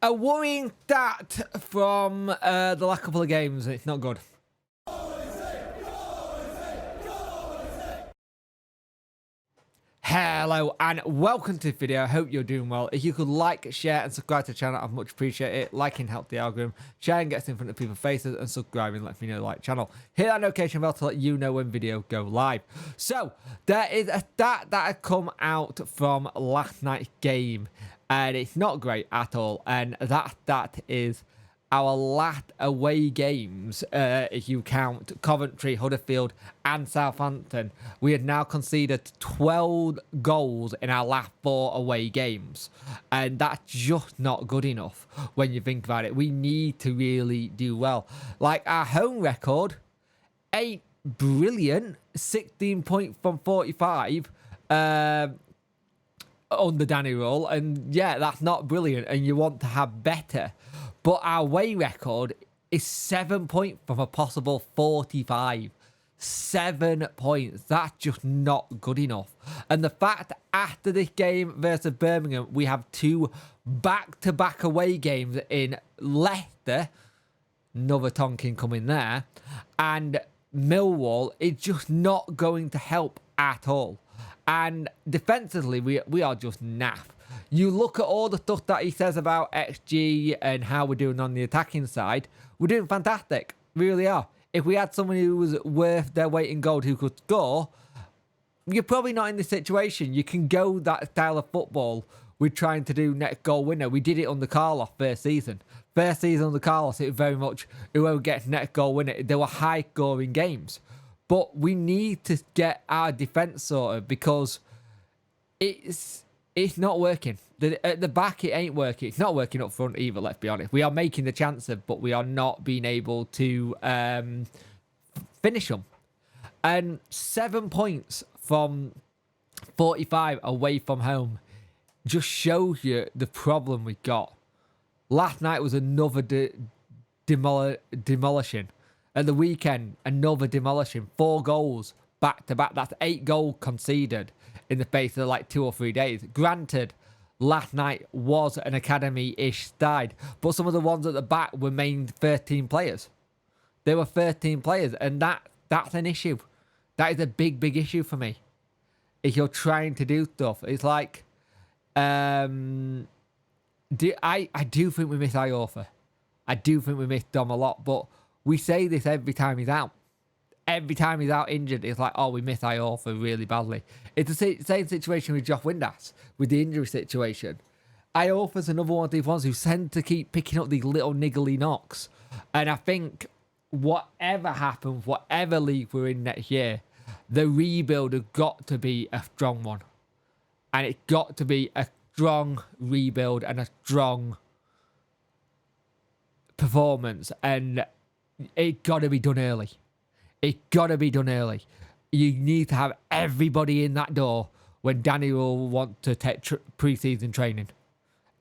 A worrying stat from the last couple of games. It's not good. Hello and welcome to the video. I hope you're doing well. If you could like, share and subscribe to the channel, I'd much appreciate it. Liking helps the algorithm, sharing gets in front of people's faces, and subscribing lets me know like channel. Hit that notification bell to let you know when video go live. So there is a stat that had come out from last night's game and it's not great at all, and that stat is our last away games, if you count Coventry, Huddersfield and Southampton. We had now conceded 12 goals in our last 4 away games, and that's just not good enough when you think about it. We need to really do well. Like, our home record ain't brilliant. 16 points from 45 under Danny Rohl, and yeah, that's not brilliant, and you want to have better. But our away record is 7 points from a possible 45. 7 points. That's just not good enough. And the fact after this game versus Birmingham, we have 2 back-to-back away games in Leicester, another Tonkin coming there, and Millwall, it's just not going to help at all. And defensively, we are just naff. You look at all the stuff that he says about XG and how we're doing on the attacking side, we're doing fantastic. We really are. If we had someone who was worth their weight in gold who could score, you're probably not in this situation. You can go that style of football with trying to do next goal winner. We did it under Carlos first season. First season under Carlos, it was very much whoever gets next goal winner. There were high scoring games. But we need to get our defence sorted because it's not working. At the back, it ain't working. It's not working up front either, let's be honest. We are making the chances, but we are not being able to finish them. And 7 points from 45 away from home just shows you the problem we got. Last night was another demolition. At the weekend, another demolition. 4 goals back to back. That's 8 goals conceded in the space of like 2 or 3 days. Granted, last night was an academy-ish side, but some of the ones at the back were main 13 players. They were 13 players, and that's an issue. That is a big, big issue for me. If you're trying to do stuff, it's like, I do think we miss Iorfa. I do think we miss Dom a lot, but we say this every time he's out. Every time he's out injured, it's like, oh, we miss Iorfa really badly. It's the same situation with Josh Windass, with the injury situation. Iorfa's another one of these ones who tend to keep picking up these little niggly knocks. And I think whatever happens, whatever league we're in next year, the rebuild has got to be a strong one. And it's got to be a strong rebuild and a strong performance. And it got to be done early. It got to be done early. You need to have everybody in that door when Danny will want to take pre-season training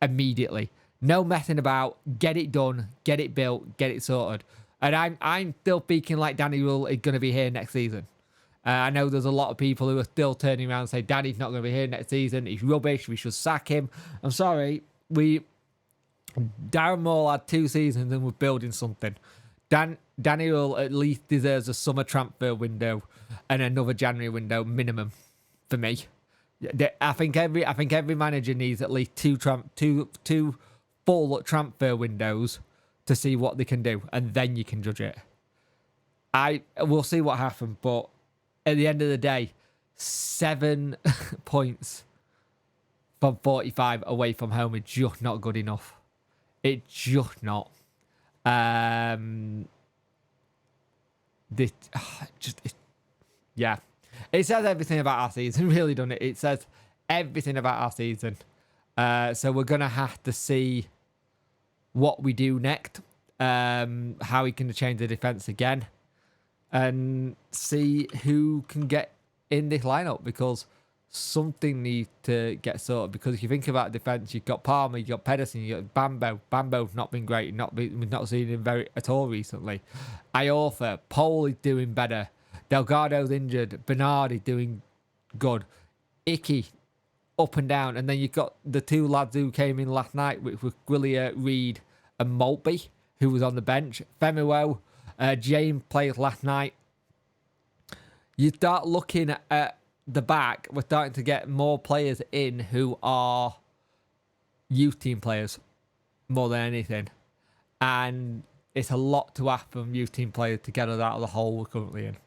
immediately. No messing about. Get it done. Get it built. Get it sorted. And I'm still speaking like Danny Rule is going to be here next season. I know there's a lot of people who are still turning around and say Danny's not going to be here next season. He's rubbish. We should sack him. I'm sorry. Darren Moore had 2 seasons and we're building something. Danny Rule at least deserves a summer transfer window and another January window minimum for me. I think every manager needs at least two full transfer windows to see what they can do, and then you can judge it. We'll see what happens, but at the end of the day, 7 points from 45 away from home is just not good enough. It's just not. Yeah. It says everything about our season, really, doesn't it? It says everything about our season. So we're going to have to see what we do next, how we can change the defence again, and see who can get in this lineup, because something needs to get sorted. Because if you think about defence, you've got Palmer, you've got Pedersen, you've got Bambo. Bambo's not been great. We've not seen him at all recently. Iorfa, Pole is doing better. Delgado's injured. Bernard is doing good. Icky, up and down. And then you've got the two lads who came in last night, which were Gwillier, Reed and Maltby, who was on the bench. Femiwo, James played last night. You start looking at the back, we're starting to get more players in who are youth team players more than anything. And it's a lot to ask from youth team players to get us out of the hole we're currently in.